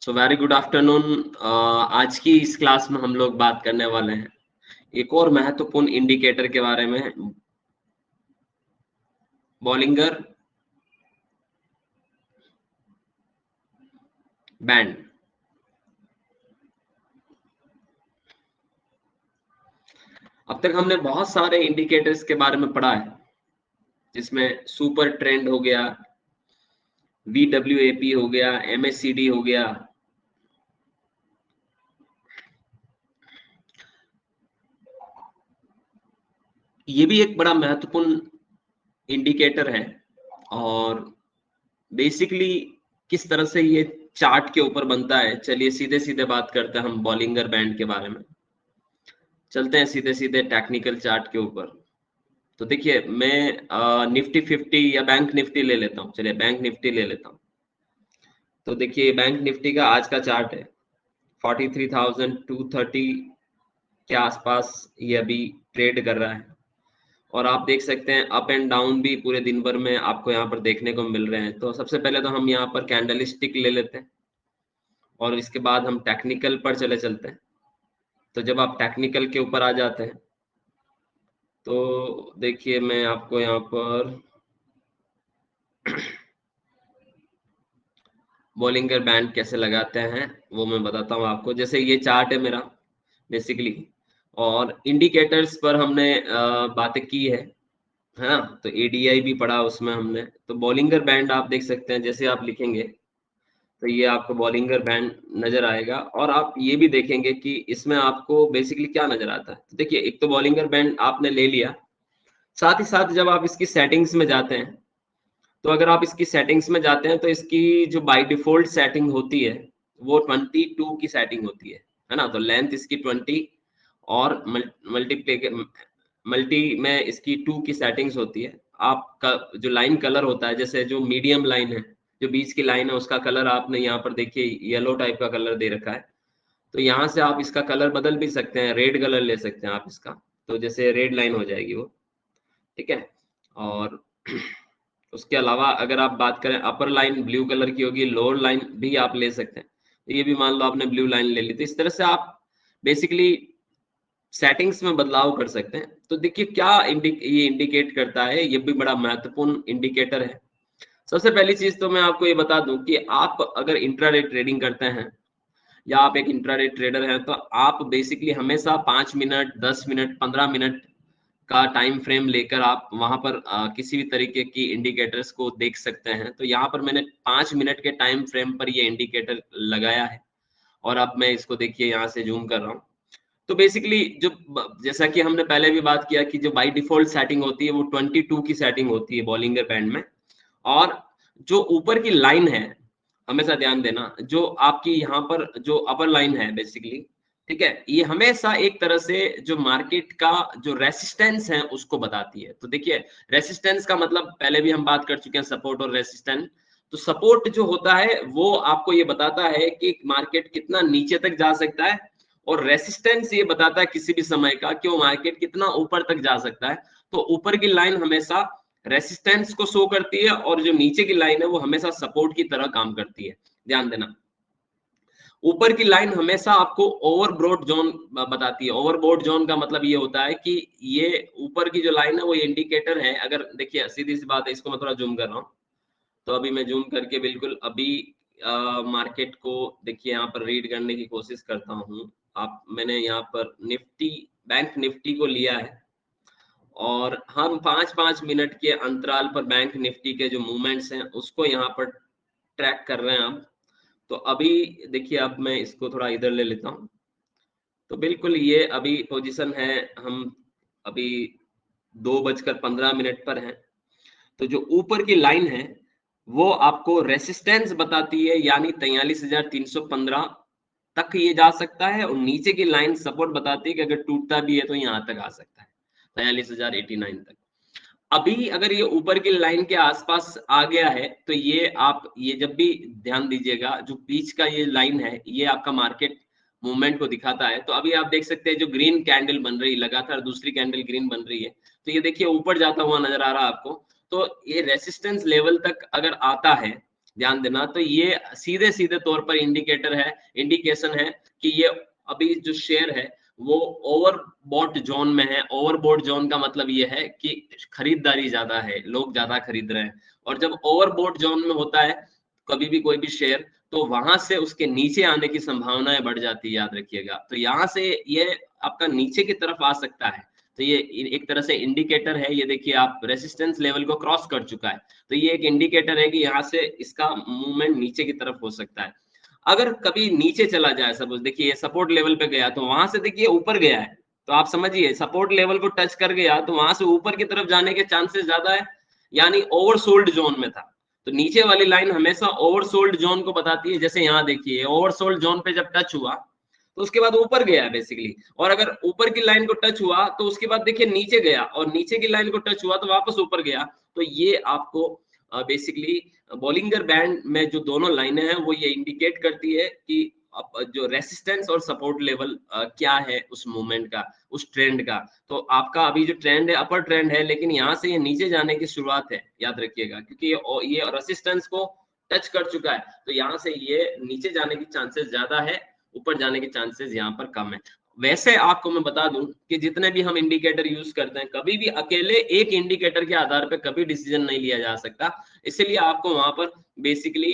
So very good afternoon. आज की इस क्लास में हम लोग बात करने वाले हैं एक और महत्वपूर्ण इंडिकेटर के बारे में, बॉलिंगर बैंड। अब तक हमने बहुत सारे इंडिकेटर्स के बारे में पढ़ा है, जिसमें सुपर ट्रेंड हो गया, VWAP हो गया, MACD हो गया। ये भी एक बड़ा महत्वपूर्ण इंडिकेटर है और बेसिकली किस तरह से ये चार्ट के ऊपर बनता है। चलिए सीधे सीधे बात करते हैं हम बॉलिंगर बैंड के बारे में। चलते हैं सीधे सीधे टेक्निकल चार्ट के ऊपर। तो देखिए मैं निफ्टी 50 या बैंक निफ्टी ले लेता हूँ। चलिए बैंक निफ्टी ले लेता हूँ। तो देखिए बैंक निफ्टी का आज का चार्ट है 43,230 के आसपास ये अभी ट्रेड कर रहा है और आप देख सकते हैं अप एंड डाउन भी पूरे दिन भर में आपको यहाँ पर देखने को मिल रहे हैं। तो सबसे पहले तो हम यहाँ पर कैंडल स्टिक ले लेते हैं और इसके बाद हम टेक्निकल पर चलते हैं। तो जब आप टेक्निकल के ऊपर आ जाते हैं तो देखिए मैं आपको यहाँ पर बॉलिंगर बैंड कैसे लगाते हैं वो मैं बताता हूँ आपको। जैसे ये चार्ट है मेरा बेसिकली, और इंडिकेटर्स पर हमने बातें की है ना। तो ADI भी पढ़ा उसमें हमने। तो बॉलिंगर बैंड आप देख सकते हैं, जैसे आप लिखेंगे तो ये आपको बॉलिंगर बैंड नजर आएगा और आप ये भी देखेंगे कि इसमें आपको बेसिकली क्या नजर आता है। तो देखिए एक तो बॉलिंगर बैंड आपने ले लिया, साथ ही साथ जब आप इसकी सेटिंग्स में जाते हैं तो अगर आप इसकी सेटिंग्स में जाते हैं तो इसकी जो बाय डिफॉल्ट सेटिंग होती है वो 22 की सेटिंग होती है ना। तो लेंथ इसकी 20 और मल्टी में इसकी 2 की सेटिंग्स होती है। आपका जो लाइन कलर होता है, जैसे जो मीडियम लाइन है, जो बीच की लाइन है, उसका कलर आपने यहाँ पर देखिए येलो टाइप का कलर दे रखा है। तो यहाँ से आप इसका कलर बदल भी सकते हैं, रेड कलर ले सकते हैं आप इसका। तो जैसे रेड लाइन हो जाएगी वो, ठीक है। और उसके अलावा अगर आप बात करें, अपर लाइन ब्लू कलर की होगी, लोअर लाइन भी आप ले सकते हैं। तो ये भी मान लो आपने ब्लू लाइन ले ली। तो इस तरह से आप बेसिकली सेटिंग्स में बदलाव कर सकते हैं। तो देखिए क्या ये इंडिकेट करता है, ये भी बड़ा महत्वपूर्ण इंडिकेटर है। सबसे पहली चीज तो मैं आपको ये बता दूं कि आप अगर इंट्राडे ट्रेडिंग करते हैं या आप एक इंट्राडे ट्रेडर हैं तो आप बेसिकली हमेशा 5 मिनट, 10 मिनट, 15 मिनट का टाइम फ्रेम लेकर आप वहां पर किसी भी तरीके की इंडिकेटर्स को देख सकते हैं। तो यहाँ पर मैंने 5 मिनट के टाइम फ्रेम पर ये इंडिकेटर लगाया है और अब मैं इसको देखिए यहाँ से जूम कर रहा हूँ। तो बेसिकली जो जैसा कि हमने पहले भी बात किया कि जो बाय डिफॉल्ट सेटिंग होती है वो 22 की सेटिंग होती है बॉलिंगर बैंड में। और जो ऊपर की लाइन है, हमेशा ध्यान देना, जो आपकी यहाँ पर जो अपर लाइन है बेसिकली, ठीक है, ये हमेशा एक तरह से जो मार्केट का जो रेसिस्टेंस है उसको बताती है। तो देखिए रेसिस्टेंस का मतलब पहले भी हम बात कर चुके हैं, सपोर्ट और रेसिस्टेंस। तो सपोर्ट जो होता है वो आपको ये बताता है कि मार्केट कितना नीचे तक जा सकता है, और रेसिस्टेंस ये बताता है किसी भी समय का कि वो मार्केट कितना ऊपर तक जा सकता है। तो ऊपर की लाइन हमेशा रेसिस्टेंस को शो करती है और जो नीचे की लाइन है वो हमेशा सपोर्ट की तरह काम करती है। ध्यान देना, ऊपर की लाइन हमेशा आपको ओवरबोट जोन बताती है। ओवरबोट जोन का मतलब ये होता है कि ये ऊपर की जो लाइन है वो इंडिकेटर है। अगर देखिए सीधी सी बात है, इसको मैं थोड़ा जूम कर रहा हूँ। तो अभी मैं जूम करके बिल्कुल अभी मार्केट को देखिए यहाँ पर रीड करने की कोशिश करता हूँ। आप मैंने यहाँ पर निफ्टी, बैंक निफ्टी को लिया है और हम 5-5 मिनट के अंतराल पर बैंक निफ्टी के जो मूवमेंट्स हैं उसको यहाँ पर ट्रैक कर रहे हैं हम। तो अभी देखिए अब मैं इसको थोड़ा इधर ले लेता हूँ। तो बिल्कुल ये अभी पोजीशन है, हम अभी 2:15 पर हैं। तो जो ऊपर की लाइन है वो आपको रेसिस्टेंस बताती है, यानी 43,315 तक ये जा सकता है, और नीचे की लाइन सपोर्ट बताती है कि अगर टूटता भी है तो यहाँ तक आ सकता है 43,089 तक। अभी अगर ये ऊपर की लाइन के आसपास आ गया है तो ये जब भी ध्यान दीजिएगा, जो बीच का ये लाइन है ये आपका मार्केट मूवमेंट को दिखाता है। तो अभी आप देख सकते हैं जो ग्रीन कैंडल बन रही है, लगातार दूसरी कैंडल ग्रीन बन रही है, तो ये देखिए ऊपर जाता हुआ नजर आ रहा है आपको। तो ये रेसिस्टेंस लेवल तक अगर आता है, ध्यान देना। तो ये सीधे सीधे तौर पर इंडिकेशन है कि ये अभी जो शेयर है वो ओवरबॉट जोन में है। ओवरबॉट जोन का मतलब ये है कि खरीदारी ज्यादा है, लोग ज्यादा खरीद रहे हैं। और जब ओवरबॉट जोन में होता है कभी भी कोई भी शेयर, तो वहां से उसके नीचे आने की संभावनाएं बढ़ जाती है, याद रखिएगा। तो यहाँ से ये आपका नीचे की तरफ आ सकता है। तो ये एक तरह से इंडिकेटर है। ये देखिए आप रेजिस्टेंस लेवल को क्रॉस कर चुका है, तो ये एक इंडिकेटर है कि यहाँ से इसका मूवमेंट नीचे की तरफ हो सकता है। अगर कभी नीचे चला जाए, सपोज देखिए सपोर्ट लेवल पे गया, तो वहां से देखिए ऊपर गया है, तो आप समझिए सपोर्ट लेवल को टच कर गया तो वहां से ऊपर की तरफ जाने के चांसेस ज्यादा है, यानी ओवरसोल्ड जोन में था। तो नीचे वाली लाइन हमेशा ओवरसोल्ड जोन को बताती है। जैसे यहाँ देखिए ओवरसोल्ड जोन पे जब टच हुआ तो उसके बाद ऊपर गया है बेसिकली, और अगर ऊपर की लाइन को टच हुआ तो उसके बाद देखिए नीचे गया, और नीचे की लाइन को टच हुआ तो वापस ऊपर गया। तो ये आपको बेसिकली बॉलिंगर बैंड में जो दोनों लाइनें हैं वो ये इंडिकेट करती है कि जो रेसिस्टेंस और सपोर्ट लेवल क्या है उस मूवमेंट का, उस ट्रेंड का। तो आपका अभी जो ट्रेंड है अपर ट्रेंड है, लेकिन यहाँ से ये नीचे जाने की शुरुआत है, याद रखिएगा, क्योंकि ये रेसिस्टेंस को टच कर चुका है। तो यहाँ से ये नीचे जाने की चांसेस ज्यादा है, ऊपर जाने के चांसेस यहाँ पर कम है। वैसे आपको मैं बता दूं कि जितने भी हम इंडिकेटर यूज करते हैं, कभी भी अकेले एक इंडिकेटर के आधार पर कभी डिसीजन नहीं लिया जा सकता। इसलिए आपको वहां पर बेसिकली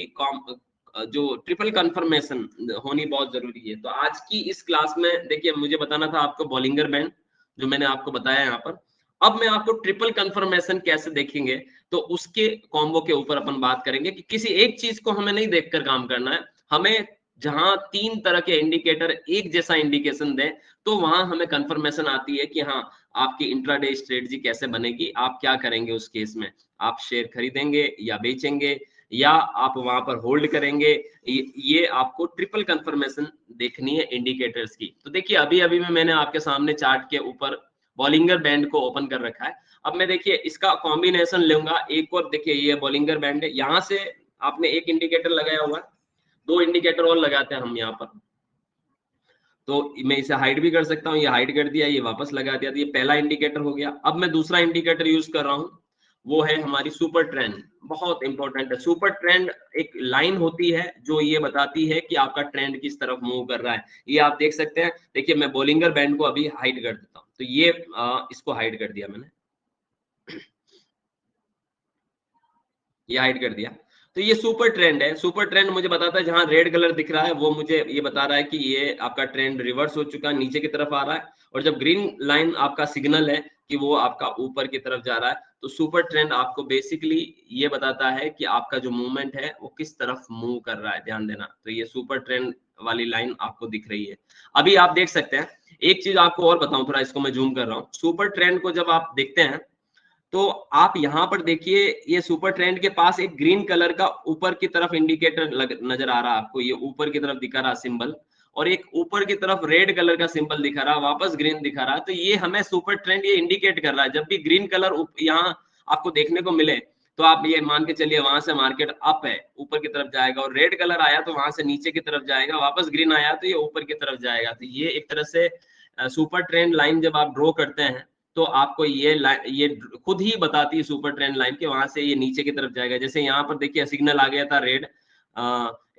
जो ट्रिपल कंफर्मेशन होनी बहुत जरूरी है। तो आज की इस क्लास में देखिए मुझे बताना था आपको बॉलिंगर बैंड, जो मैंने आपको बताया यहाँ पर। अब मैं आपको ट्रिपल कंफर्मेशन कैसे देखेंगे, तो उसके कॉम्बो के ऊपर अपन बात करेंगे कि किसी एक चीज को हमें नहीं देखकर काम करना है। हमें जहां तीन तरह के इंडिकेटर एक जैसा इंडिकेशन दे, तो वहां हमें कंफर्मेशन आती है कि हाँ आपकी इंट्राडे स्ट्रेटजी कैसे बनेगी, आप क्या करेंगे उस केस में। आप शेयर खरीदेंगे या बेचेंगे, या आप वहां पर होल्ड करेंगे। ये आपको ट्रिपल कंफर्मेशन देखनी है इंडिकेटर्स की। तो देखिए अभी अभी में मैंने आपके सामने चार्ट के ऊपर बॉलिंगर बैंड को ओपन कर रखा है। अब मैं देखिए इसका कॉम्बिनेशन लूंगा एक और। देखिए ये बॉलिंगर बैंड है, यहाँ से आपने एक इंडिकेटर लगाया हुआ है, दो इंडिकेटर और लगाते हैं हम यहाँ पर। तो मैं इसे हाइड भी कर सकता हूँ, ये हाइड कर दिया, ये वापस लगा दिया। तो ये पहला इंडिकेटर हो गया। अब मैं दूसरा इंडिकेटर यूज कर रहा हूँ, वो है हमारी सुपर ट्रेंड। बहुत इंपॉर्टेंट है सुपर ट्रेंड। एक लाइन होती है जो ये बताती है कि आपका ट्रेंड किस तरफ मूव कर रहा है। ये आप देख सकते हैं। देखिए मैं बॉलिंगर बैंड को अभी हाइड कर देता हूँ। तो ये इसको हाइड कर दिया मैंने, ये हाइड कर दिया। तो ये सुपर ट्रेंड है। सुपर ट्रेंड मुझे बताता है, जहां रेड कलर दिख रहा है वो मुझे ये बता रहा है कि ये आपका ट्रेंड रिवर्स हो चुका है, नीचे की तरफ आ रहा है। और जब ग्रीन लाइन आपका सिग्नल है कि वो आपका ऊपर की तरफ जा रहा है, तो सुपर ट्रेंड आपको बेसिकली ये बताता है कि आपका जो मूवमेंट है वो किस तरफ मूव कर रहा है। ध्यान देना। तो ये सुपर ट्रेंड वाली लाइन आपको दिख रही है। अभी आप देख सकते हैं। एक चीज आपको और बताऊं, थोड़ा इसको मैं जूम कर रहा हूँ। सुपर ट्रेंड को जब आप देखते हैं तो आप यहाँ पर देखिए, ये सुपर ट्रेंड के पास एक ग्रीन कलर का ऊपर की तरफ इंडिकेटर नजर आ रहा है आपको। ये ऊपर की तरफ दिखा रहा सिंबल, और एक ऊपर की तरफ रेड कलर का सिंबल दिखा रहा, वापस ग्रीन दिखा रहा। तो ये हमें सुपर ट्रेंड ये इंडिकेट कर रहा है। जब भी ग्रीन कलर यहाँ आपको देखने को मिले, तो आप ये मान के चलिए वहां से मार्केट अप है, ऊपर की तरफ जाएगा। और रेड कलर आया तो वहां से नीचे की तरफ जाएगा, वापस ग्रीन आया तो ये ऊपर की तरफ जाएगा। तो ये एक तरह से सुपर ट्रेंड लाइन जब आप ड्रॉ करते हैं, तो आपको ये खुद ही बताती है सुपर ट्रेंड लाइन के वहां से ये नीचे की तरफ जाएगा। जैसे यहाँ पर देखिए सिग्नल आ गया था, रेड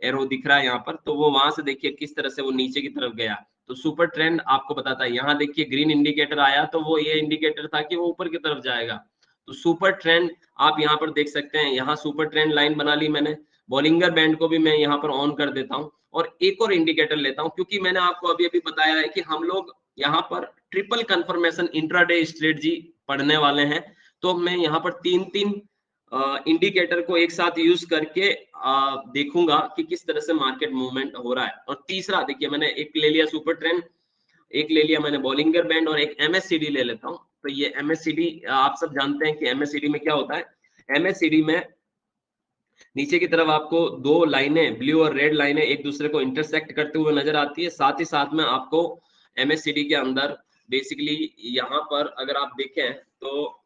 एरो दिख रहा है यहाँ पर, तो वो वहां से देखिए किस तरह से वो नीचे की तरफ गया। तो सुपर ट्रेंड आपको बताता है। यहाँ देखिए ग्रीन इंडिकेटर आया, तो वो ये इंडिकेटर था कि वो ऊपर की तरफ जाएगा। तो सुपर ट्रेंड आप यहाँ पर देख सकते हैं। यहाँ सुपर ट्रेंड लाइन बना ली मैंने। बॉलिंगर बैंड को भी मैं यहाँ पर ऑन कर देता हूँ, और एक और इंडिकेटर लेता हूँ, क्योंकि मैंने आपको अभी अभी बताया है कि हम लोग यहाँ पर ट्रिपल कंफर्मेशन इंट्राडे स्ट्रेटजी पढ़ने वाले हैं। तो मैं यहाँ पर तीन तीन इंडिकेटर को एक साथ यूज करके देखूंगा कि किस तरह से मार्केट मूवमेंट हो रहा है। और तीसरा देखिए मैंने एक ले लिया सुपर ट्रेंड, एक ले लिया मैंने बॉलिंगर बैंड, और एक एमएससीडी ले लेता हूँ। तो ये एमएससीडी आप सब जानते हैं कि एमएससीडी में क्या होता है। एमएससीडी में नीचे की तरफ आपको दो लाइनें, ब्लू और रेड लाइनें एक दूसरे को इंटरसेक्ट करते हुए नजर आती है। साथ ही साथ में आपको एमएससीडी के अंदर बेसिकली यहाँ पर अगर आप देखें तो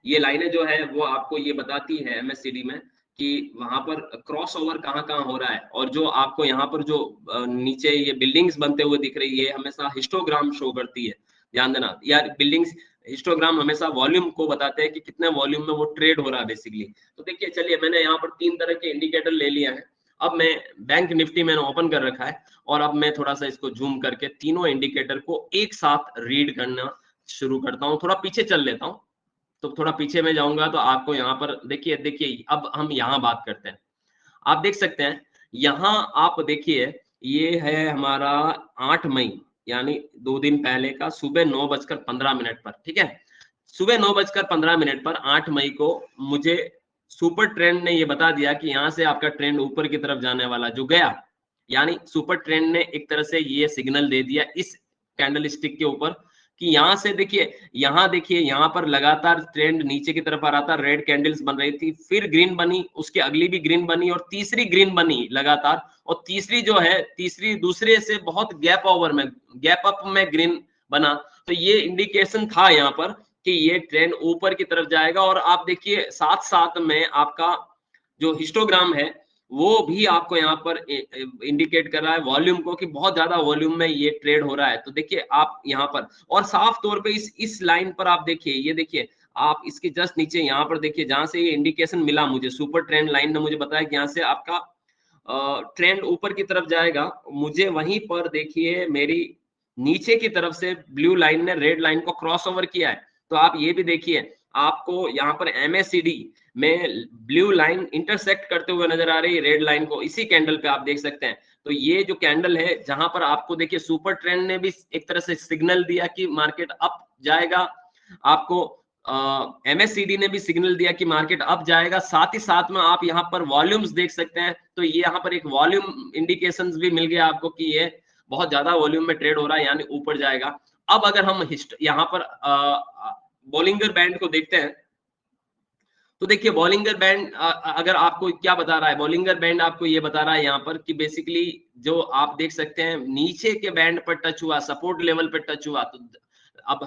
ये लाइनें जो है वो आपको ये बताती है एमएससीडी में कि वहां पर क्रॉस ओवर कहाँ कहाँ हो रहा है। और जो आपको यहाँ पर जो नीचे ये बिल्डिंग्स बनते हुए दिख रही है, हमेशा हिस्टोग्राम शो करती है। ध्यान देना यार, बिल्डिंग्स हिस्टोग्राम हमेशा वॉल्यूम को बताते हैं कि कितने वॉल्यूम में वो ट्रेड हो रहा है बेसिकली। तो देखिए चलिए मैंने यहाँ पर 3 तरह के इंडिकेटर ले लिया है। अब मैं बैंक निफ्टी मैंने ओपन कर रखा है और अब मैं थोड़ा सा इसको जूम करके तीनों इंडिकेटर को एक साथ रीड करना शुरू करता हूँ। थोड़ा पीछे चल लेता हूँ, तो थोड़ा पीछे में जाऊंगा तो आपको यहाँ पर देखिए अब हम यहाँ बात करते हैं। आप देख सकते हैं यहाँ आप देखिए ये है हमारा 8 मई यानी 2 दिन पहले का सुबह 9:15 पर, ठीक है। सुबह 9:15 पर 8 मई को मुझे सुपर ट्रेंड ने ये बता दिया कि यहाँ से आपका ट्रेंड ऊपर की तरफ जाने वाला, जो गया, यानी सुपर ट्रेंड ने एक तरह से ये सिग्नल दे दिया इस कैंडल स्टिक के ऊपर कि यहाँ से देखिए यहाँ पर लगातार ट्रेंड नीचे की तरफ आ रहा था, रेड कैंडल्स बन रही थी, फिर ग्रीन बनी, उसके अगली भी ग्रीन बनी और तीसरी ग्रीन बनी लगातार, और तीसरी दूसरे से बहुत गैप अप में ग्रीन बना। तो ये इंडिकेशन था यहाँ पर कि ये ट्रेंड ऊपर की तरफ जाएगा। और आप देखिए साथ साथ में आपका जो हिस्टोग्राम है वो भी आपको यहाँ पर इंडिकेट कर रहा है वॉल्यूम को कि बहुत ज्यादा वॉल्यूम में ये ट्रेड हो रहा है। तो देखिए आप यहाँ पर और साफ तौर पे इस लाइन पर आप देखिए, ये देखिए आप इसके जस्ट नीचे यहाँ पर देखिए जहां से ये इंडिकेशन मिला मुझे, सुपर ट्रेंड लाइन ने मुझे बताया कि यहाँ से आपका ट्रेंड ऊपर की तरफ जाएगा। मुझे वहीं पर देखिए मेरी नीचे की तरफ से ब्लू लाइन ने रेड लाइन को क्रॉस ओवर किया है। तो आप ये भी देखिए आपको यहाँ पर MACD में ब्लू लाइन इंटरसेक्ट करते हुए नजर आ रही है रेड लाइन को, इसी कैंडल पे आप देख सकते हैं। तो ये जो कैंडल है जहां पर आपको देखिए सुपर ट्रेंड ने भी एक तरह से सिग्नल दिया कि मार्केट अप जाएगा, आपको MACD ने भी सिग्नल दिया कि मार्केट अप जाएगा, साथ ही साथ में आप यहाँ पर वॉल्यूम्स देख सकते हैं। तो ये यहाँ पर एक वॉल्यूम इंडिकेशंस भी मिल गया आपको कि ये बहुत ज्यादा वॉल्यूम में ट्रेड हो रहा है यानी ऊपर जाएगा। अब अगर हम यहाँ पर बॉलिंगर बैंड को देखते हैं तो देखिए बॉलिंगर बैंड अगर आपको क्या बता रहा है, बॉलिंगर बैंड आपको ये बता रहा है यहाँ पर कि बेसिकली जो आप देख सकते हैं नीचे के बैंड पर टच हुआ, सपोर्ट लेवल पर टच हुआ। तो अब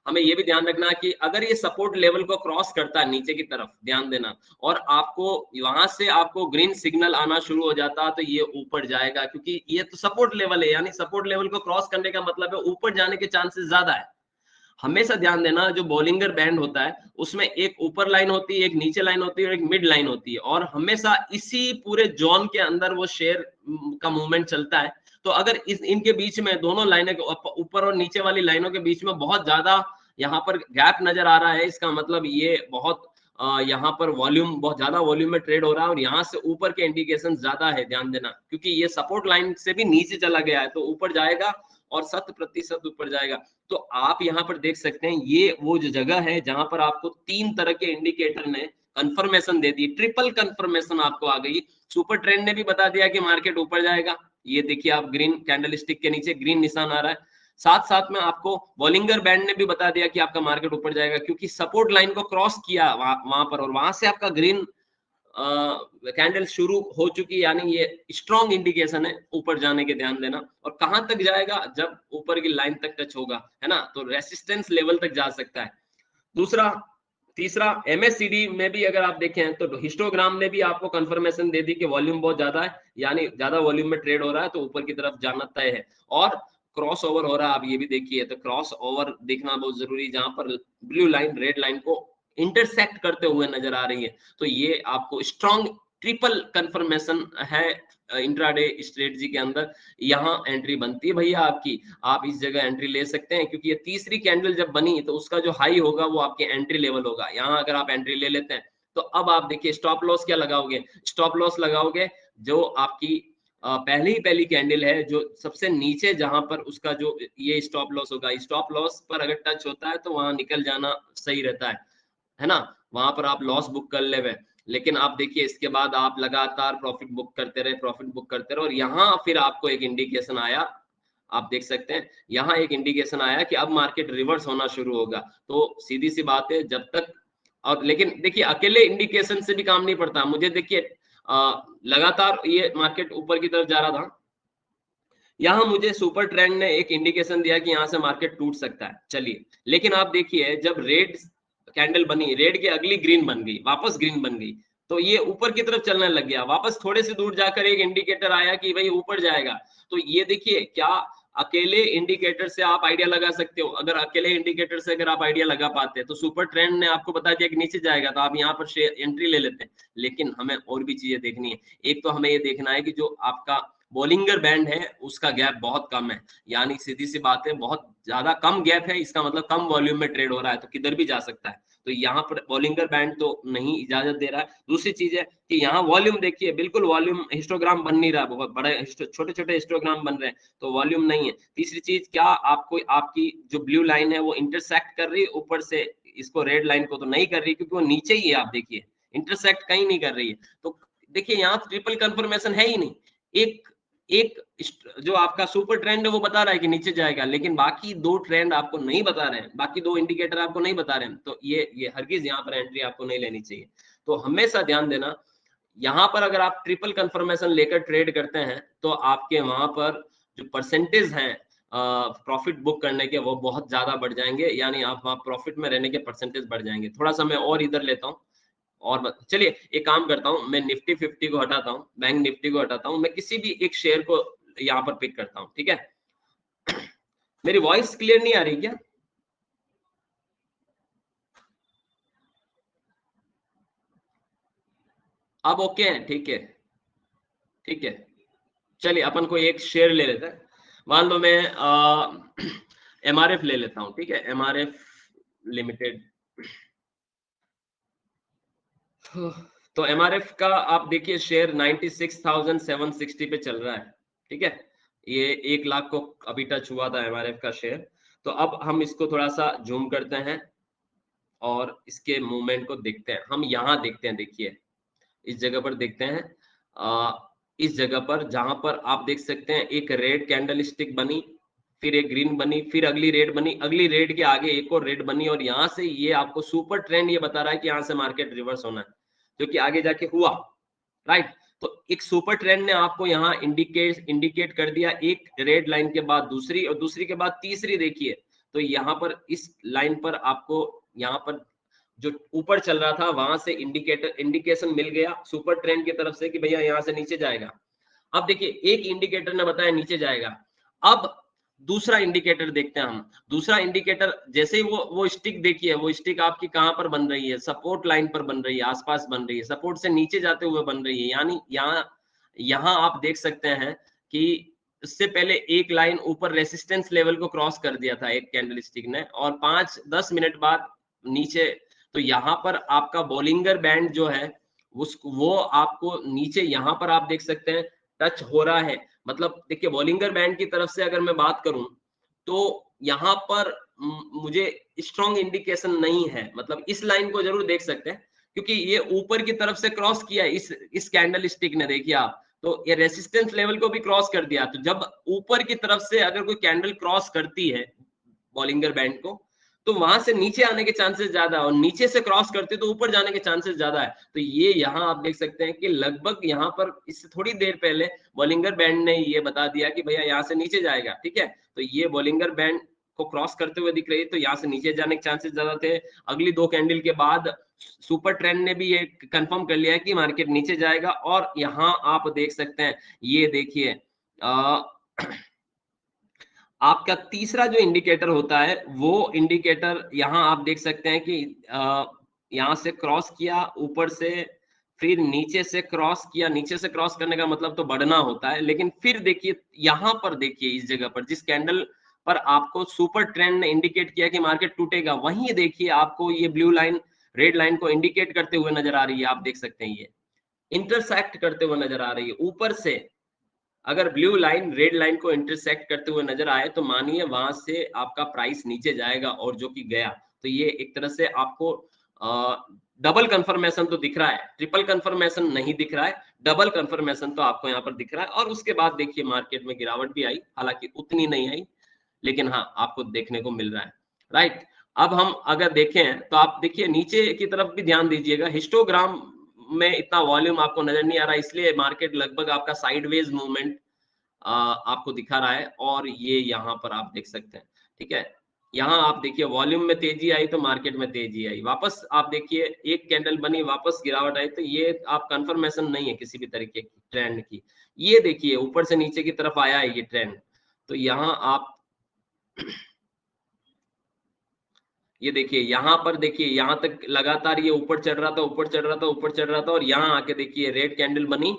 हमें ये भी ध्यान रखना कि अगर ये सपोर्ट लेवल को क्रॉस करता है नीचे की तरफ, ध्यान देना, और आपको वहां से आपको ग्रीन सिग्नल आना शुरू हो जाता तो ये ऊपर जाएगा, क्योंकि ये तो सपोर्ट लेवल है, यानी सपोर्ट लेवल को क्रॉस करने का मतलब है ऊपर जाने के चांसेस ज्यादा है। हमेशा ध्यान देना जो बॉलिंगर बैंड होता है उसमें एक ऊपर लाइन होती है, एक नीचे लाइन होती है और एक मिड लाइन होती है, और हमेशा इसी पूरे जोन के अंदर वो शेयर का मूवमेंट चलता है। तो अगर इनके बीच में दोनों लाइनों के ऊपर और नीचे वाली लाइनों के बीच में बहुत ज्यादा यहाँ पर गैप नजर आ रहा है, इसका मतलब ये बहुत यहाँ पर वॉल्यूम बहुत ज्यादा वॉल्यूम में ट्रेड हो रहा है और यहाँ से ऊपर के इंडिकेशन ज्यादा है, ध्यान देना, क्योंकि ये सपोर्ट लाइन से भी नीचे चला गया है तो ऊपर जाएगा और 100% ऊपर जाएगा। तो आप यहाँ पर देख सकते हैं ये वो जो जगह है जहां पर आपको 3 तरह के इंडिकेटर ने कंफर्मेशन दे दी, ट्रिपल कंफर्मेशन आपको आ गई। सुपर ट्रेंड ने भी बता दिया कि मार्केट ऊपर जाएगा, ये देखिए आप ग्रीन कैंडल स्टिक के नीचे ग्रीन निशान आ रहा है, साथ साथ में आपको बॉलिंगर बैंड ने भी बता दिया कि आपका मार्केट ऊपर जाएगा क्योंकि सपोर्ट लाइन को क्रॉस किया वहां पर और वहां से आपका ग्रीन कैंडल शुरू हो चुकी, यानी ये स्ट्रॉन्ग इंडिकेशन है ऊपर जाने के, ध्यान देना। और कहां तक जाएगा, जब ऊपर की लाइन तक टच होगा, है ना, तो रेसिस्टेंस लेवल तक जा सकता है। तीसरा MACD में भी अगर आप देखें तो हिस्टोग्राम ने भी आपको कंफर्मेशन दे दी कि वॉल्यूम बहुत ज्यादा है, यानी ज्यादा वॉल्यूम में ट्रेड हो रहा है तो ऊपर की तरफ जाना तय है। और क्रॉस ओवर हो रहा है, आप ये भी देखिए, तो क्रॉस ओवर देखना बहुत जरूरी, जहां पर ब्लू लाइन रेड लाइन को इंटरसेक्ट करते हुए नजर आ रही है। तो ये आपको स्ट्रॉन्ग ट्रिपल कंफर्मेशन है इंट्राडे स्ट्रेटजी के अंदर। यहाँ एंट्री बनती है भैया आपकी, आप इस जगह एंट्री ले सकते हैं क्योंकि ये तीसरी कैंडल जब बनी तो उसका जो हाई होगा वो आपके एंट्री लेवल होगा। यहाँ अगर आप एंट्री ले लेते हैं तो अब आप देखिए स्टॉप लॉस क्या लगाओगे, स्टॉप लॉस लगाओगे जो आपकी पहली कैंडल है जो सबसे नीचे, जहां पर उसका जो ये स्टॉप लॉस होगा, स्टॉप लॉस पर अगर टच होता है तो वहां निकल जाना सही रहता है ना, वहां पर आप लॉस बुक कर ले। लेकिन आप देखिए इसके बाद आप लगातार प्रॉफिट बुक करते रहे और यहाँ फिर आपको एक इंडिकेशन आया, आप देख सकते हैं यहाँ एक इंडिकेशन आया कि अब मार्केट रिवर्स होना शुरू होगा। तो सीधी सी बात है, जब तक, और लेकिन देखिए अकेले इंडिकेशन से भी काम नहीं पड़ता, मुझे देखिए लगातार ये मार्केट ऊपर की तरफ जा रहा था, यहाँ मुझे सुपर ट्रेंड ने एक इंडिकेशन दिया कि यहाँ से मार्केट टूट सकता है, चलिए, लेकिन आप देखिए जब रेड कैंडल बनी, रेड की अगली ग्रीन बन गई, वापस ग्रीन बन गई, तो ये ऊपर की तरफ चलने लग गया, वापस थोड़े से दूर जाकर एक इंडिकेटर आया कि भाई ऊपर जाएगा। तो ये देखिए क्या अकेले इंडिकेटर से आप आइडिया लगा सकते हो। अगर अकेले इंडिकेटर से अगर आप आइडिया लगा पाते हैं तो सुपर ट्रेंड ने आपको बता दिया कि नीचे जाएगा तो आप यहाँ पर शेयर एंट्री ले लेते हैं। लेकिन हमें और भी चीजें देखनी है। एक तो हमें ये देखना है कि जो आपका बॉलिंगर बैंड है उसका गैप बहुत कम है, यानी सीधी सी बात है बहुत ज्यादा कम गैप है, इसका मतलब कम वॉल्यूम में ट्रेड हो रहा है तो किधर भी जा सकता है। तो यहाँ पर बॉलिंगर बैंड तो नहीं इजाजत दे रहा है। दूसरी चीज है कि यहाँ वॉल्यूम देखिए, बिल्कुल वॉल्यूम हिस्टोग्राम बन नहीं रहा, बहुत बड़े छोटे छोटे हिस्टोग्राम बन रहे हैं तो वॉल्यूम नहीं है। तीसरी चीज, क्या आपको आपकी जो ब्लू लाइन है वो इंटरसेक्ट कर रही है ऊपर से इसको रेड लाइन को? तो नहीं कर रही, क्योंकि वो नीचे ही है। आप देखिए इंटरसेक्ट कहीं नहीं कर रही है। तो देखिए यहाँ ट्रिपल कंफर्मेशन है ही नहीं। एक एक जो आपका सुपर ट्रेंड है वो बता रहा है कि नीचे जाएगा, लेकिन बाकी दो ट्रेंड आपको नहीं बता रहे हैं, बाकी दो इंडिकेटर आपको नहीं बता रहे हैं। तो ये हरगिज यहाँ पर एंट्री आपको नहीं लेनी चाहिए। तो हमेशा ध्यान देना, यहाँ पर अगर आप ट्रिपल कंफर्मेशन लेकर ट्रेड करते हैं तो आपके वहां पर जो परसेंटेज हैं प्रॉफिट बुक करने के वो बहुत ज्यादा बढ़ जाएंगे, यानी आप वहां प्रॉफिट में रहने के परसेंटेज बढ़ जाएंगे। थोड़ा सा मैं और इधर लेता हूँ और चलिए एक काम करता हूँ, मैं निफ्टी 50 को हटाता हूँ, बैंक निफ्टी को हटाता हूँ, मैं किसी भी एक शेयर को यहाँ पर पिक करता हूँ, ठीक है। मेरी वॉइस क्लियर नहीं आ रही क्या? अब ओके है? ठीक है, ठीक है। चलिए अपन को एक शेयर ले लेते हैं। मान लो मैं एमआरएफ ले लेता हूँ, ठीक है, एमआरएफ लिमिटेड। तो एमआरएफ का आप देखिए शेयर 96,760 पे चल रहा है, ठीक है। ये 1 लाख को अभी टच हुआ था एमआरएफ का शेयर। तो अब हम इसको थोड़ा सा जूम करते हैं और इसके मूवमेंट को देखते हैं। हम यहाँ देखते हैं, देखिए इस जगह पर देखते हैं, इस जगह पर जहां पर आप देख सकते हैं एक रेड कैंडल स्टिक बनी, फिर एक ग्रीन बनी, फिर अगली रेड बनी, अगली रेड के आगे एक और रेड बनी, और यहाँ से ये आपको सुपर ट्रेंड ये बता रहा है कि यहाँ से मार्केट रिवर्स होना है, जो कि आगे जाके हुआ, राइट। तो एक सुपर ट्रेंड ने आपको यहाँ इंडिकेट कर दिया, एक रेड लाइन के बाद दूसरी और दूसरी के बाद तीसरी। देखिए तो यहाँ पर इस लाइन पर आपको यहाँ पर जो ऊपर चल रहा था वहां से इंडिकेशन मिल गया सुपर ट्रेंड की तरफ से कि भैया यहाँ से नीचे जाएगा। अब देखिए एक इंडिकेटर ने बताया नीचे जाएगा, अब दूसरा इंडिकेटर देखते हैं हम। दूसरा इंडिकेटर जैसे ही वो स्टिक देखिए, वो स्टिक आपकी कहां पर बन रही है? सपोर्ट लाइन पर बन रही है, आसपास बन रही है, सपोर्ट से नीचे जाते हुए बन रही है। यानी यहाँ आप देख सकते हैं कि इससे पहले एक लाइन ऊपर रेसिस्टेंस लेवल को क्रॉस कर दिया था एक कैंडल स्टिक ने, और 5-10 मिनट बाद नीचे। तो यहाँ पर आपका बॉलिंगर बैंड जो है वो आपको नीचे यहाँ पर आप देख सकते हैं टच हो रहा है। मतलब देखिए बॉलिंगर बैंड की तरफ से अगर मैं बात करूं तो यहाँ पर मुझे स्ट्रॉन्ग इंडिकेशन नहीं है। मतलब इस लाइन को जरूर देख सकते हैं क्योंकि ये ऊपर की तरफ से क्रॉस किया इस कैंडल स्टिक ने, देखिए आप, तो ये रेसिस्टेंस लेवल को भी क्रॉस कर दिया। तो जब ऊपर की तरफ से अगर कोई कैंडल क्रॉस करती है बॉलिंगर बैंड को तो वहां से नीचे आने के चांसेस ज्यादा है, और नीचे से क्रॉस करते तो ऊपर जाने के चांसेस ज्यादा है। तो ये यहाँ आप देख सकते हैं कि लगभग यहाँ पर इससे थोड़ी देर पहले बॉलिंगर बैंड ने ये बता दिया कि भैया यहाँ से नीचे जाएगा, ठीक है। तो ये बॉलिंगर बैंड को क्रॉस करते हुए दिख रही है, तो यहाँ से नीचे जाने के चांसेस ज्यादा थे। अगली 2 कैंडल के बाद सुपर ट्रेंड ने भी ये कंफर्म कर लिया है कि मार्केट नीचे जाएगा। और यहाँ आप देख सकते हैं, ये देखिए आपका तीसरा जो इंडिकेटर होता है वो इंडिकेटर यहाँ आप देख सकते हैं कि यहाँ से क्रॉस किया ऊपर से, फिर नीचे से क्रॉस किया। नीचे से क्रॉस करने का मतलब तो बढ़ना होता है, लेकिन फिर देखिए यहाँ पर, देखिए इस जगह पर जिस कैंडल पर आपको सुपर ट्रेंड ने इंडिकेट किया कि मार्केट टूटेगा, वहीं देखिए आपको ये ब्लू लाइन रेड लाइन को इंडिकेट करते हुए नजर आ रही है। आप देख सकते हैं ये इंटरसेक्ट करते हुए नजर आ रही है ऊपर से। अगर ब्लू लाइन रेड लाइन को इंटरसेक्ट करते हुए नजर आए तो मानिए वहां से आपका प्राइस नीचे जाएगा, और जो कि गया। तो ये एक तरह से आपको डबल कंफर्मेशन तो दिख रहा है, ट्रिपल कंफर्मेशन नहीं दिख रहा है, डबल कंफर्मेशन तो आपको यहाँ पर दिख रहा है। और उसके बाद देखिए मार्केट में गिरावट भी आई, हालांकि उतनी नहीं आई, लेकिन हाँ आपको देखने को मिल रहा है, राइट। अब हम अगर देखें तो आप देखिए नीचे की तरफ भी ध्यान दीजिएगा, हिस्टोग्राम में इतना वॉल्यूम आपको नजर नहीं आ रहा, इसलिए मार्केट लगभग आपका साइडवेज मूवमेंट आपको दिखा रहा है। और ये यहाँ पर आप देख सकते हैं, ठीक है। यहाँ आप देखिए वॉल्यूम में तेजी आई तो मार्केट में तेजी आई, वापस आप देखिए एक कैंडल बनी, वापस गिरावट आई। तो ये आप कंफर्मेशन नहीं है किसी भी तरीके की ट्रेंड की। ये देखिए ऊपर से नीचे की तरफ आया है ये ट्रेंड, तो यहाँ आप ये देखिए, यहाँ पर देखिए, यहाँ तक लगातार ये ऊपर चढ़ रहा था, ऊपर चढ़ रहा था, ऊपर चढ़ रहा था, और यहाँ आके देखिए रेड कैंडल बनी,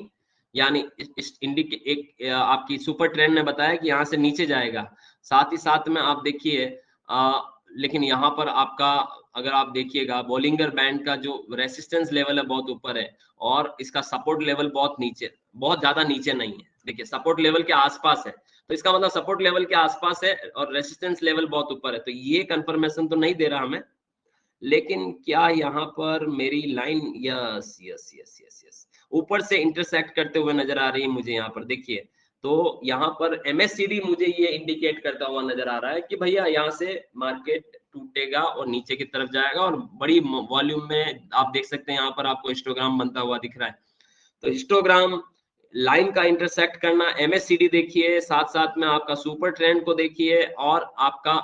यानी इस इंडिके एक आपकी सुपर ट्रेंड ने बताया कि यहाँ से नीचे जाएगा। साथ ही साथ में आप देखिए लेकिन यहाँ पर आपका अगर आप देखिएगा बॉलिंगर बैंड का जो रेसिस्टेंस लेवल है बहुत ऊपर है, और इसका सपोर्ट लेवल बहुत नीचे, बहुत ज्यादा नीचे नहीं है। देखिए सपोर्ट लेवल के आसपास है, तो इसका मतलब सपोर्ट लेवल के आसपास है और रेसिस्टेंस लेवल बहुत ऊपर है, तो ये कंफर्मेशन तो नहीं दे रहा हमें। लेकिन क्या यहाँ पर मेरी line, yes yes yes yes yes, ऊपर से इंटरसेक्ट करते हुए नजर आ रही है मुझे यहाँ पर देखिए। तो यहाँ पर एमएससीडी मुझे ये इंडिकेट करता हुआ नजर आ रहा है कि भैया यहाँ से मार्केट टूटेगा और नीचे की तरफ जाएगा, और बड़ी वॉल्यूम में आप देख सकते हैं यहाँ पर आपको हिस्टोग्राम बनता हुआ दिख रहा है। तो हिस्टोग्राम लाइन का इंटरसेक्ट करना, एमएससीडी देखिए, साथ साथ में आपका सुपर ट्रेंड को देखिए, और आपका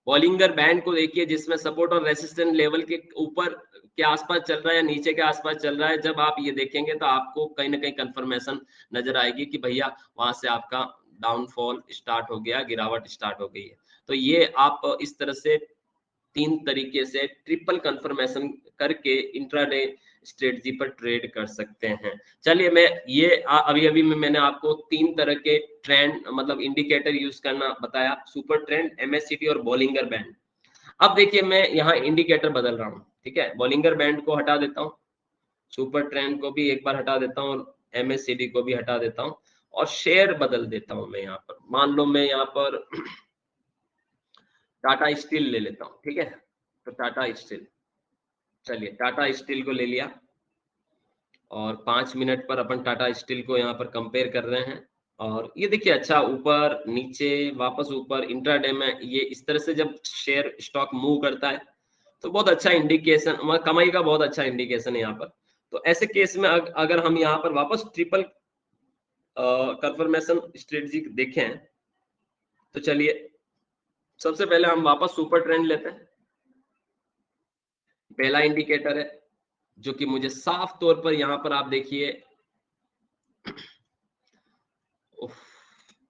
बॉलिंगर बैंड को देखिए जिसमें सपोर्ट और रेसिस्टेंस लेवल के ऊपर के आसपास चल रहा है या नीचे के आसपास चल रहा है। जब आप ये देखेंगे तो आपको कहीं ना कहीं कंफर्मेशन नजर आएगी कि भैया वहां से आपका डाउनफॉल स्टार्ट हो गया, गिरावट स्टार्ट हो गई है। तो ये आप इस तरह से तीन तरीके से ट्रिपल कंफर्मेशन करके इंट्राडे स्ट्रेटजी पर ट्रेड कर सकते हैं। चलिए मैं ये अभी अभी मैंने आपको तीन तरह के ट्रेंड मतलब इंडिकेटर यूज करना बताया, सुपर ट्रेंड, एमएससीडी और बॉलिंगर बैंड। अब देखिए मैं यहाँ इंडिकेटर बदल रहा हूँ, ठीक है, बॉलिंगर बैंड को हटा देता हूँ, सुपर ट्रेंड को भी एक बार हटा देता हूँ, एमएससीडी को भी हटा देता हूँ, और शेयर बदल देता हूँ मैं यहाँ पर। मान लो मैं यहाँ पर टाटा स्टील ले लेता हूँ, ठीक है, तो टाटा स्टील, चलिए टाटा स्टील को ले लिया, और 5 मिनट पर अपन टाटा स्टील को यहाँ पर कंपेयर कर रहे हैं। और ये देखिए अच्छा ऊपर नीचे वापस ऊपर, इंट्राडे में ये इस तरह से जब शेयर स्टॉक मूव करता है तो बहुत अच्छा इंडिकेशन, कमाई का बहुत अच्छा इंडिकेशन है यहाँ पर। तो ऐसे केस में अगर हम यहाँ पर वापस ट्रिपल कंफर्मेशन स्ट्रेटजी देखें, तो चलिए सबसे पहले हम वापस सुपर ट्रेंड लेते हैं। पहला इंडिकेटर है जो कि मुझे साफ तौर पर यहाँ पर आप देखिए,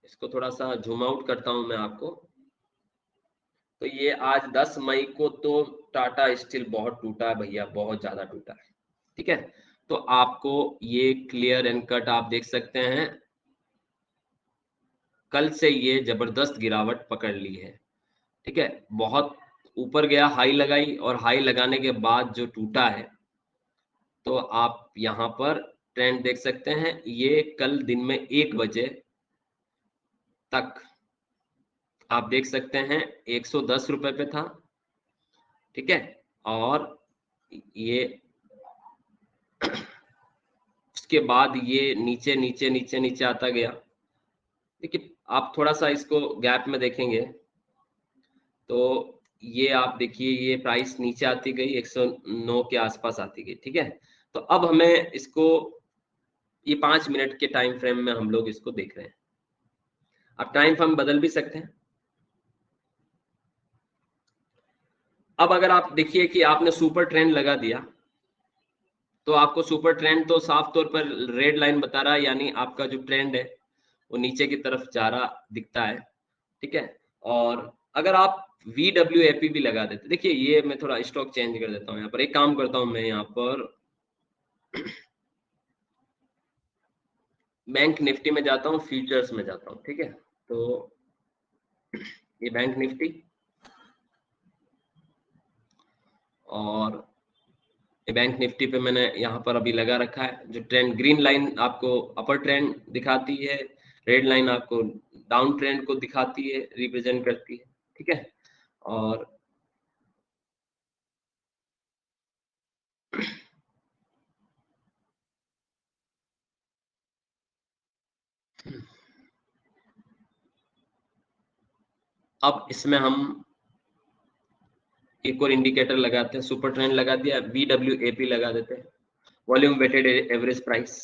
इसको थोड़ा सा जूम आउट करता हूं मैं आपको। तो ये आज 10 मई को तो टाटा स्टील बहुत टूटा है भैया, बहुत ज्यादा टूटा है, ठीक है। तो आपको ये क्लियर एंड कट आप देख सकते हैं, कल से ये जबरदस्त गिरावट पकड़ ली है, ठीक है, बहुत ऊपर गया, हाई लगाई, और हाई लगाने के बाद जो टूटा है, तो आप यहाँ पर ट्रेंड देख सकते हैं। ये कल दिन में 1 बजे तक आप देख सकते हैं 110 रुपए पे था, ठीक है, और ये उसके बाद ये नीचे नीचे नीचे नीचे आता गया। देखिए आप थोड़ा सा इसको गैप में देखेंगे तो ये आप देखिए ये प्राइस नीचे आती गई, 109 के आसपास आती गई, ठीक है। तो अब हमें इसको ये 5 मिनट के टाइम फ्रेम में हम लोग इसको देख रहे हैं। अब टाइम फ्रेम बदल भी सकते हैं। अब अगर आप देखिए कि आपने सुपर ट्रेंड लगा दिया, तो आपको सुपर ट्रेंड तो साफ तौर पर रेड लाइन बता रहा है, यानी आपका जो ट्रेंड है वो नीचे की तरफ जा रहा दिखता है, ठीक है। और अगर आप VWAP भी लगा देते, देखिए ये मैं थोड़ा स्टॉक चेंज कर देता हूँ, यहाँ पर एक काम करता हूँ मैं यहाँ पर बैंक निफ्टी में जाता हूँ, फ्यूचर्स में जाता हूँ, ठीक है। तो ये बैंक निफ्टी, और ये बैंक निफ्टी पे मैंने यहाँ पर अभी लगा रखा है, जो ट्रेंड ग्रीन लाइन आपको अपर ट्रेंड दिखाती है, रेड लाइन आपको डाउन ट्रेंड को दिखाती है, रिप्रेजेंट करती है, ठीक है। और अब इसमें हम एक और इंडिकेटर लगाते हैं, सुपर ट्रेंड लगा दिया, VWAP लगा देते हैं, वॉल्यूम वेटेड एवरेज प्राइस।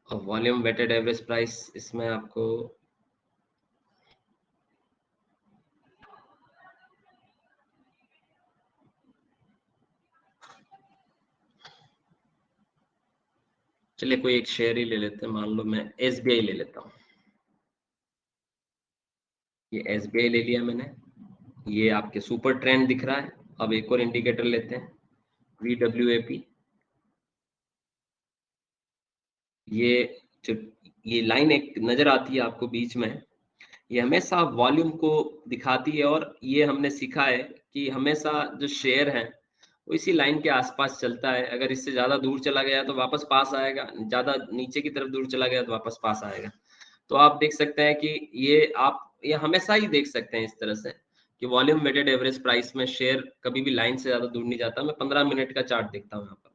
और वॉल्यूम वेटेड एवरेज प्राइस इसमें आपको चलिए कोई एक शेयर ही ले लेते हैं, मान लो मैं SBI ले लेता हूँ। ये SBI ले लिया मैंने, ये आपके सुपर ट्रेंड दिख रहा है। अब एक और इंडिकेटर लेते हैं, VWAP। ये जो ये लाइन एक नजर आती है आपको बीच में, ये हमेशा वॉल्यूम को दिखाती है, और ये हमने सीखा है कि हमेशा जो शेयर है वो इसी लाइन के आसपास चलता है। अगर इससे ज्यादा दूर चला गया तो वापस पास आएगा, ज्यादा नीचे की तरफ दूर चला गया तो वापस पास आएगा। तो आप देख सकते हैं कि ये हमेशा ही देख सकते हैं इस तरह से कि वॉल्यूम वेटेड एवरेज प्राइस में शेयर कभी भी लाइन से ज्यादा दूर नहीं जाता। मैं 15 मिनट का चार्ट देखता हूँ यहाँ पर।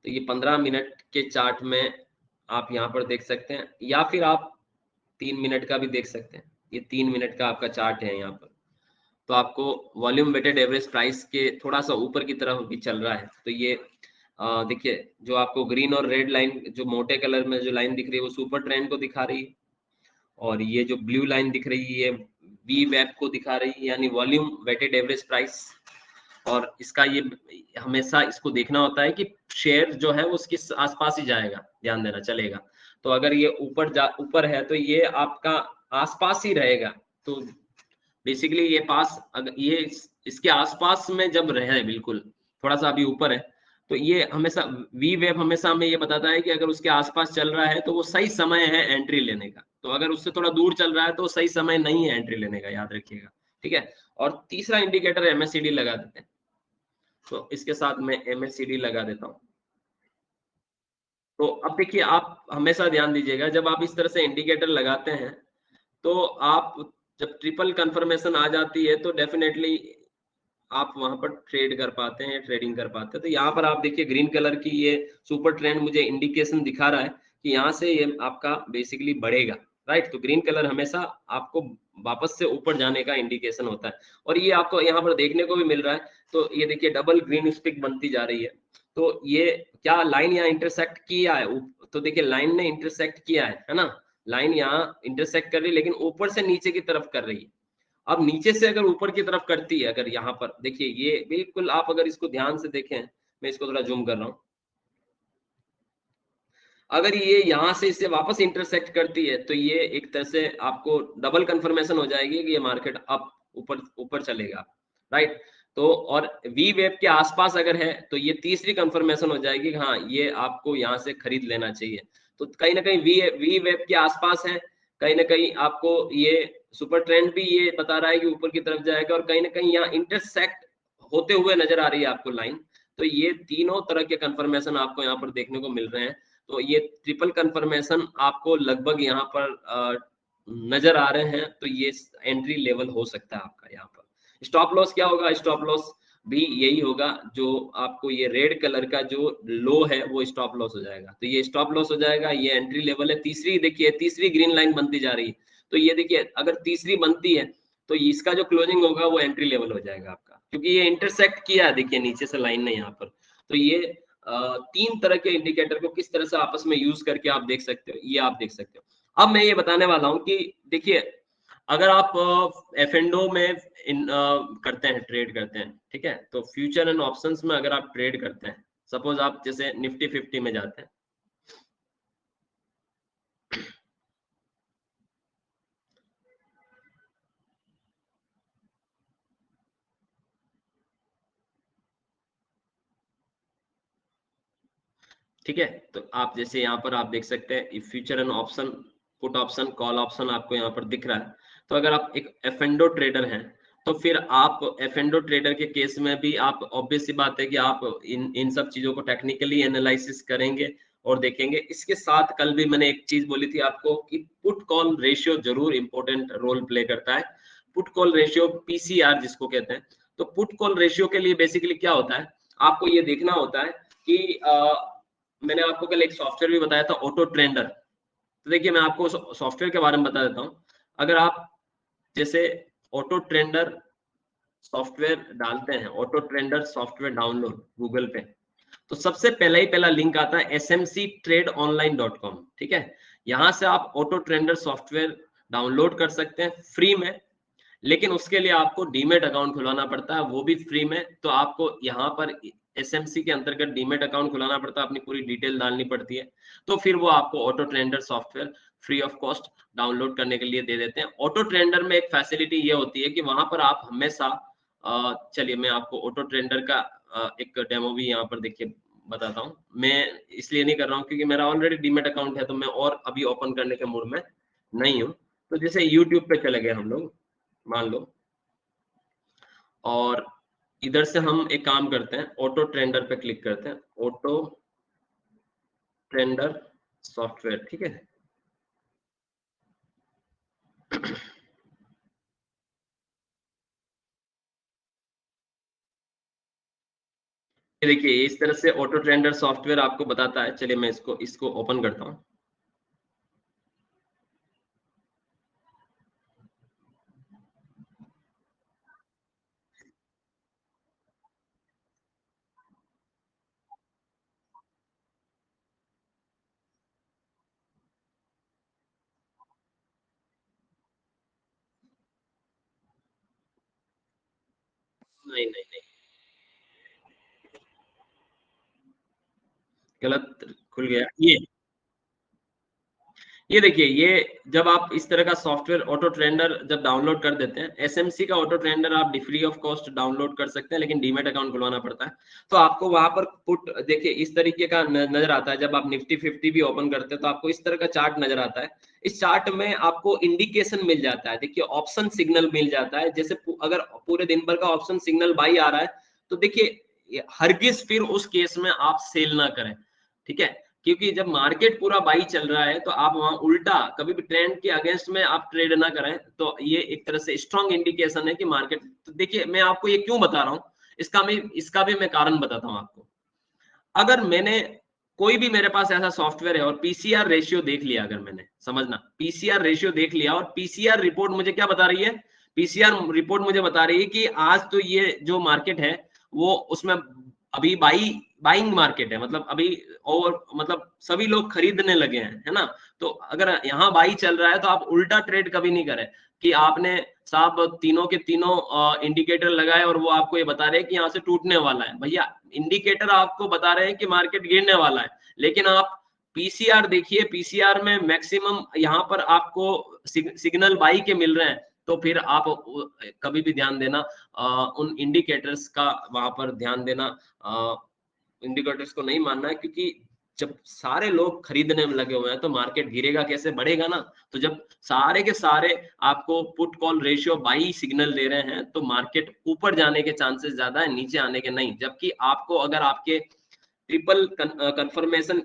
तो ये 15 मिनट के चार्ट में आप यहाँ पर देख सकते हैं, या फिर आप 3 मिनट का भी देख सकते हैं। ये 3 मिनट का आपका चार्ट है यहाँ पर। तो आपको वॉल्यूम वेटेड एवरेज प्राइस के थोड़ा सा ऊपर की तरफ भी चल रहा है। तो ये देखिए, जो आपको ग्रीन और रेड लाइन, जो मोटे कलर में जो लाइन दिख रही है वो सुपर ट्रेंड को दिखा रही है, और ये जो ब्लू लाइन दिख रही है VWAP को दिखा रही है, यानी वॉल्यूम वेटेड एवरेज प्राइस। और इसका ये हमेशा इसको देखना होता है कि शेयर जो है वो उसके आसपास ही जाएगा, ध्यान देना चलेगा। तो अगर ये ऊपर है तो ये आपका आसपास ही रहेगा। तो बेसिकली ये पास, अगर ये इसके आसपास में जब रहे, बिल्कुल थोड़ा सा अभी ऊपर है, तो ये हमेशा VWAP हमेशा हमें ये बताता है कि अगर उसके आसपास चल रहा है तो वो सही समय है एंट्री लेने का। तो अगर उससे थोड़ा दूर चल रहा है तो सही समय नहीं है एंट्री लेने का, याद रखिएगा। ठीक है। और तीसरा इंडिकेटर MACD लगा देते हैं। तो इसके साथ मैं MACD लगा देता हूँ। तो अब देखिए, आप हमेशा ध्यान दीजिएगा जब आप इस तरह से इंडिकेटर लगाते हैं तो आप, जब ट्रिपल कंफर्मेशन आ जाती है तो डेफिनेटली आप वहां पर ट्रेड कर पाते हैं, ट्रेडिंग कर पाते हैं। तो यहाँ पर आप देखिए ग्रीन कलर की ये सुपर ट्रेंड मुझे इंडिकेशन दिखा रहा है कि यहाँ से ये आपका बेसिकली बढ़ेगा, राइट। तो ग्रीन कलर हमेशा आपको वापस से ऊपर जाने का इंडिकेशन होता है, और ये आपको यहाँ पर देखने को भी मिल रहा है। तो ये देखिए डबल ग्रीन स्टिक बनती जा रही है। तो ये क्या लाइन यहाँ इंटरसेक्ट किया है? तो देखिए लाइन ने इंटरसेक्ट किया है ना। लाइन यहाँ इंटरसेक्ट कर रही है, लेकिन ऊपर से नीचे की तरफ कर रही है। अब नीचे से अगर ऊपर की तरफ करती है, अगर यहाँ पर देखिए, ये बिल्कुल आप अगर इसको ध्यान से देखें, मैं इसको थोड़ा जूम कर रहा हूँ, अगर ये यहाँ से इससे वापस इंटरसेक्ट करती है तो ये एक तरह से आपको डबल कंफर्मेशन हो जाएगी कि ये मार्केट अप ऊपर ऊपर चलेगा, राइट। तो और VWAP के आसपास अगर है तो ये तीसरी कंफर्मेशन हो जाएगी, हाँ ये आपको यहाँ से खरीद लेना चाहिए। तो कहीं ना कहीं VWAP के आसपास है, कहीं ना कहीं आपको ये सुपर ट्रेंड भी ये बता रहा है कि ऊपर की तरफ जाएगा, और कहीं ना कहीं यहाँ इंटरसेक्ट होते हुए नजर आ रही है आपको लाइन। तो ये तीनों तरह के कंफर्मेशन आपको यहाँ पर देखने को मिल रहे हैं। तो ये ट्रिपल कंफर्मेशन आपको लगभग यहाँ पर नजर आ रहे हैं। तो ये एंट्री लेवल हो सकता है आपका। यहाँ पर स्टॉप लॉस क्या होगा? स्टॉप लॉस भी यही होगा, जो आपको ये रेड कलर का जो लो है वो स्टॉप लॉस हो जाएगा। तो ये स्टॉप लॉस हो जाएगा, ये एंट्री लेवल है। तीसरी देखिए, तीसरी ग्रीन लाइन बनती जा रही है। तो ये देखिए अगर तीसरी बनती है तो इसका जो क्लोजिंग होगा वो एंट्री लेवल हो जाएगा आपका, क्योंकि ये इंटरसेक्ट किया है, देखिए नीचे से लाइन ने यहाँ पर। तो ये तीन तरह के इंडिकेटर को किस तरह से आपस में यूज करके आप देख सकते हो, ये आप देख सकते हो। अब मैं ये बताने वाला हूं कि देखिए, अगर आप F&O में करते हैं, ट्रेड करते हैं, ठीक है, तो फ्यूचर एंड ऑप्शंस में अगर आप ट्रेड करते हैं, सपोज आप जैसे निफ्टी 50 में जाते हैं, ठीक है, तो आप जैसे यहाँ पर आप देख सकते हैं future and option, put option, call option आपको यहाँ पर दिख रहा है। तो अगर आप एक F&O ट्रेडर हैं तो फिर आप F&O ट्रेडर के केस में भी आप, ऑब्वियस सी बात है कि आप इन सब चीजों को टेक्निकली एनालिसिस करेंगे और देखेंगे। इसके साथ कल भी मैंने एक चीज बोली थी आपको कि पुट कॉल रेशियो जरूर इंपॉर्टेंट रोल प्ले करता है। पुट कॉल रेशियो PCR जिसको कहते हैं। तो पुट कॉल रेशियो के लिए बेसिकली क्या होता है, आपको ये देखना होता है कि मैंने आपको कल एक सॉफ्टवेयर भी बताया था, ऑटो ट्रेंडर। तो देखिए मैं आपको सॉफ्टवेयर के बारे में बता देता हूँ। अगर आप जैसे ऑटो ट्रेंडर सॉफ्टवेयर डालते हैं, auto trender software download Google पे, तो सबसे पहला लिंक आता है smctradeonline.com, ठीक है। यहाँ से आप ऑटो ट्रेंडर सॉफ्टवेयर डाउनलोड कर सकते हैं फ्री में, लेकिन उसके लिए आपको डीमेट अकाउंट खुलवाना पड़ता है, वो भी फ्री में। तो आपको यहाँ पर एसएमसी के अंतर्गत डीमेट अकाउंट खुलाना पड़ता है, अपनी पूरी डिटेल डालनी पड़ती है, तो फिर वो आपको auto trader software free of cost download करने के लिए दे देते हैं। ऑटो ट्रेडर में एक फैसिलिटी ये होती है कि वहां पर आप हमेशा चलिए मैं आपको ऑटो ट्रेडर का एक डेमो भी यहाँ पर देखिए बताता हूँ। मैं इसलिए नहीं कर रहा हूँ क्योंकि मेरा ऑलरेडी डीमेट अकाउंट है, तो मैं और अभी ओपन करने के मूड में नहीं हूँ। तो जैसे यूट्यूब पे चले गए हम लोग, मान लो, और इधर से हम एक काम करते हैं, ऑटो ट्रेडर पे क्लिक करते हैं, ऑटो ट्रेडर सॉफ्टवेयर, ठीक है। ये देखिए इस तरह से ऑटो ट्रेडर सॉफ्टवेयर आपको बताता है। चलिए मैं इसको इसको ओपन करता हूँ। नहीं नहीं नहीं, गलत खुल गया ये देखिए, ये जब आप इस तरह का सॉफ्टवेयर ऑटो ट्रेडर जब डाउनलोड कर देते हैं, एसएमसी का ऑटो ट्रेडर आप फ्री ऑफ कॉस्ट डाउनलोड कर सकते हैं, लेकिन डीमेट अकाउंट खुलवाना पड़ता है। तो आपको वहां पर पुट देखिए इस तरीके का नजर आता है। जब आप निफ्टी 50 भी ओपन करते हैं तो आपको इस तरह का चार्ट नजर आता है। इस चार्ट में आपको इंडिकेशन मिल जाता है, देखिए ऑप्शन सिग्नल मिल जाता है। जैसे अगर पूरे दिन भर का ऑप्शन सिग्नल बाई आ रहा है तो देखिए हरगिज फिर उस केस में आप सेल ना करें, ठीक है। क्योंकि जब मार्केट पूरा बाई चल रहा है तो आप वहां उल्टा कभी भी ट्रेंड के अगेंस्ट में आप ट्रेड ना करें, तो ये एक तरह से स्ट्रॉन्ग इंडिकेशन है कि मार्केट। तो देखिए मैं आपको ये क्यों बता रहा हूँ, इसका भी मैं कारण बताता हूँ आपको। अगर मैंने कोई भी मेरे पास ऐसा सॉफ्टवेयर है और पीसीआर रेशियो देख लिया, अगर मैंने समझना पीसीआर रेशियो देख लिया और पीसीआर रिपोर्ट मुझे क्या बता रही है, पीसीआर रिपोर्ट मुझे बता रही है कि आज तो ये जो मार्केट है वो उसमें अभी बाइंग मार्केट है, मतलब अभी और मतलब सभी लोग खरीदने लगे हैं, है ना। तो अगर यहाँ बाई चल रहा है तो आप उल्टा ट्रेड कभी नहीं करें कि आपने साहब तीनों के तीनों इंडिकेटर लगाए और वो आपको ये बता रहे हैं कि यहाँ से टूटने वाला है। भैया इंडिकेटर आपको बता रहे हैं कि मार्केट गिरने वाला है, लेकिन आप पीसीआर देखिए, पीसीआर में मैक्सिमम यहाँ पर आपको सिग्नल बाई के मिल रहे हैं। तो फिर आप कभी भी ध्यान देना उन इंडिकेटर्स का, वहां पर ध्यान देना, इंडिकेटर्स को नहीं मानना है, क्योंकि जब सारे लोग खरीदने में लगे हुए हैं तो मार्केट गिरेगा कैसे, बढ़ेगा ना। तो जब सारे के सारे आपको put call ratio by signal दे रहे हैं तो मार्केट ऊपर जाने के चांसेस ज्यादा है, नीचे आने के नहीं। जबकि आपको अगर आपके ट्रिपल कंफर्मेशन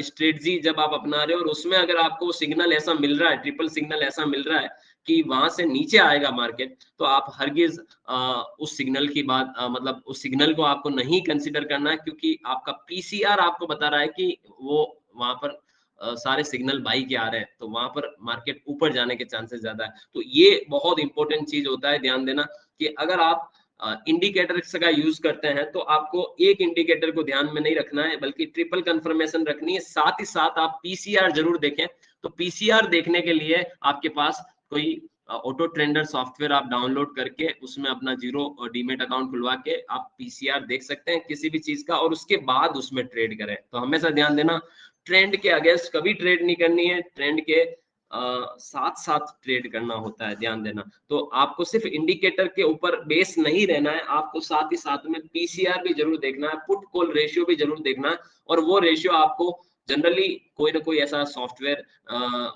स्ट्रेटजी जब आप अपना रहे हो और उसमें अगर आपको सिग्नल ऐसा मिल रहा है, ट्रिपल सिग्नल ऐसा मिल रहा है कि वहां से नीचे आएगा मार्केट, तो आप हरगिज उस सिग्नल की बात मतलब उस सिग्नल को आपको नहीं कंसिडर करना है, क्योंकि आपका पीसीआर आपको बता रहा है कि वो वहां पर सारे सिग्नल बाई के आ रहे हैं, तो वहां पर मार्केट ऊपर जाने के चांसेस ज्यादा है। तो ये बहुत इंपॉर्टेंट चीज होता है, ध्यान देना कि अगर आप इंडिकेटर का यूज करते हैं तो आपको एक इंडिकेटर को ध्यान में नहीं रखना है, बल्कि ट्रिपल कंफर्मेशन रखनी है। साथ ही साथ आप पीसीआर जरूर देखें। तो पीसीआर देखने के लिए आपके पास कोई ऑटो ट्रेडर सॉफ्टवेयर आप डाउनलोड करके उसमें अपना जीरो डीमेट अकाउंट खुलवा के आप पीसीआर देख सकते हैं किसी भी चीज का, और उसके बाद उसमें ट्रेड करें। तो हमेशा ध्यान देना, ट्रेंड के अगेंस्ट कभी ट्रेड नहीं करनी है, ट्रेंड के साथ साथ ट्रेड करना होता है, ध्यान देना। तो आपको सिर्फ इंडिकेटर के ऊपर बेस नहीं रहना है, आपको साथ ही साथ में पीसीआर भी जरूर देखना है, पुट कॉल रेशियो भी जरूर देखना है। और वो रेशियो आपको जनरली कोई ना कोई ऐसा सॉफ्टवेयर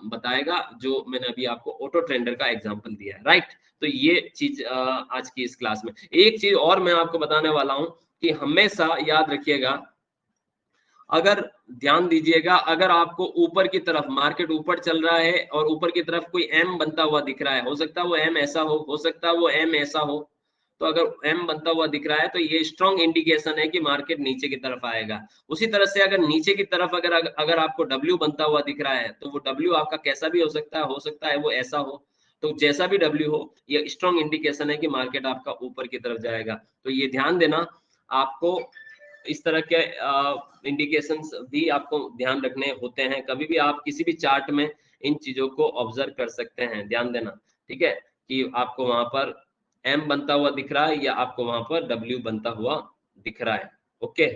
बताएगा, जो मैंने अभी आपको ऑटो ट्रेडर का एग्जांपल दिया है, राइट। तो ये चीज आज की इस क्लास में एक चीज और मैं आपको बताने वाला हूं कि हमेशा याद रखिएगा, अगर ध्यान दीजिएगा, अगर आपको ऊपर की तरफ मार्केट ऊपर चल रहा है और ऊपर की तरफ कोई एम बनता हुआ दिख रहा है, हो सकता है वो एम ऐसा हो सकता है वो एम ऐसा हो, तो अगर एम बनता हुआ दिख रहा है तो ये स्ट्रॉन्ग इंडिकेशन है कि मार्केट नीचे की तरफ आएगा। उसी तरह से अगर नीचे की तरफ अगर आपको डब्ल्यू बनता हुआ दिख रहा है तो वो डब्ल्यू आपका कैसा भी हो सकता है वो ऐसा हो। तो जैसा भी डब्ल्यू हो, ये स्ट्रॉन्ग इंडिकेशन है कि मार्केट आपका ऊपर की तरफ जाएगा। तो ये ध्यान देना, आपको इस तरह के इंडिकेशंस भी आपको ध्यान रखने होते हैं। कभी भी आप किसी भी चार्ट में इन चीजों को ऑब्जर्व कर सकते हैं, ध्यान देना, ठीक है, कि आपको वहां पर एम बनता हुआ दिख रहा है या आपको वहां पर डब्ल्यू बनता हुआ दिख रहा है। ओके।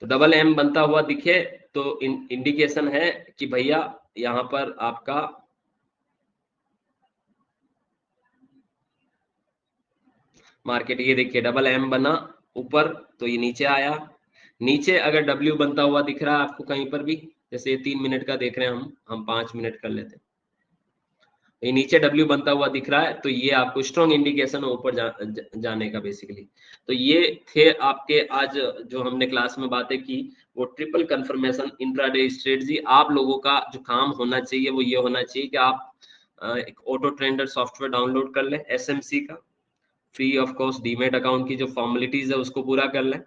तो डबल एम बनता हुआ दिखे तो इंडिकेशन है कि भैया यहाँ पर आपका मार्केट, ये देखिए डबल एम बना ऊपर तो ये नीचे आया। नीचे अगर डब्ल्यू बनता हुआ दिख रहा है आपको कहीं पर भी, जैसे ये 3 मिनट का देख रहे हैं हम 5 मिनट कर लेते हैं, ये नीचे डब्ल्यू बनता हुआ दिख रहा है तो ये आपको स्ट्रॉन्ग इंडिकेशन है ऊपर जाने का बेसिकली। तो ये थे आपके आज जो हमने क्लास में बातें की, वो ट्रिपल कंफर्मेशन इंट्राडे स्ट्रेटजी। आप लोगों का जो काम होना चाहिए वो ये होना चाहिए कि आप एक ऑटो ट्रेडर सॉफ्टवेयर डाउनलोड कर लें एसएमसी का, free of cost demat account की जो फॉर्मेलिटीज है उसको पूरा कर लें,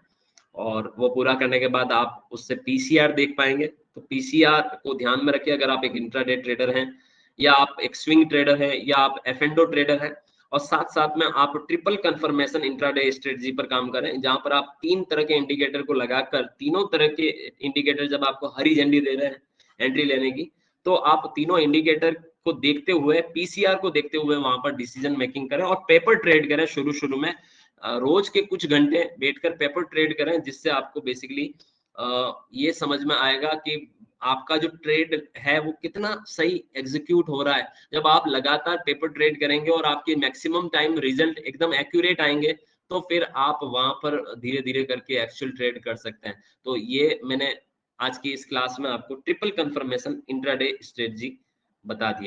और वो पूरा करने के बाद आप उससे पीसीआर देख पाएंगे। तो पीसीआर को ध्यान में रखिए, अगर आप एक इंट्राडे ट्रेडर हैं या आप एक स्विंग ट्रेडर हैं या आप एफ&ओ ट्रेडर हैं, और साथ साथ में आप ट्रिपल कंफर्मेशन इंट्राडे स्ट्रेटजी पर काम करें, जहां पर आप 3 तरह के इंडिकेटर को लगाकर, तीनों तरह के इंडिकेटर जब आपको हरी झंडी दे रहे हैं एंट्री लेने की, तो आप तीनों इंडिकेटर को देखते हुए, पीसीआर को देखते हुए वहां पर डिसीजन मेकिंग करें और पेपर ट्रेड करें। शुरू शुरू में रोज के कुछ घंटे बैठकर पेपर ट्रेड करें, जिससे आपको बेसिकली ये समझ में आएगा कि आपका जो ट्रेड है वो कितना सही एग्जीक्यूट हो रहा है। जब आप लगातार पेपर ट्रेड करेंगे और आपके मैक्सिमम टाइम रिजल्ट एकदम एक्यूरेट आएंगे, तो फिर आप वहां पर धीरे धीरे करके एक्चुअल ट्रेड कर सकते हैं। तो ये मैंने आज की इस क्लास में आपको ट्रिपल कंफर्मेशन इंट्राडे स्ट्रेटजी बता दिया।